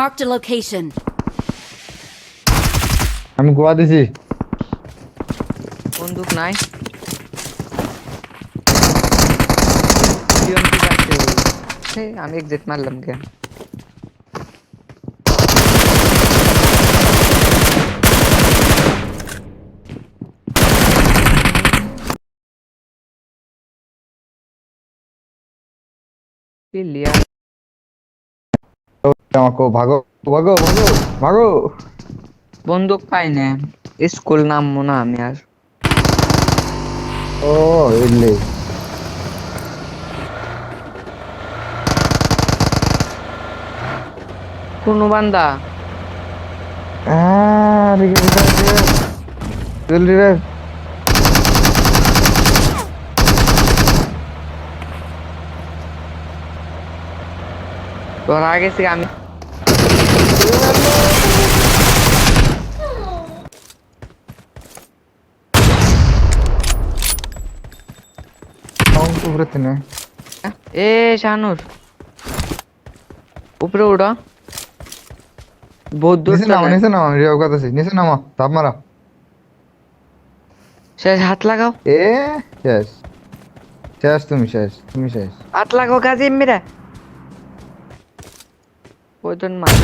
Marked a location. আমি গোয়া দিছি। বন্দুক নাই টিএমপি কাটতে আমি এক্সিট মারলাম কেন প্লেয়ার আমাকে ভাগো ভাগো ভাগো ভাগো। বন্দুক পাই না স্কুল নামবো না আমি আর ও এলে কোনো বান্দা জলদি রে। তোর আগে থেকে আমি উপরে তিনে এ শানুর উপরে উঠো বহুত দূর নিচে নামা নিচে নামা রিয়াও কাছে নিচে নামা তাপ মারা। শেষ হাত লাগাও এ শেষ শেষ তুমি শেষ তুমি শেষ। হাত লাগাও গাজি মেরা ওইজন মার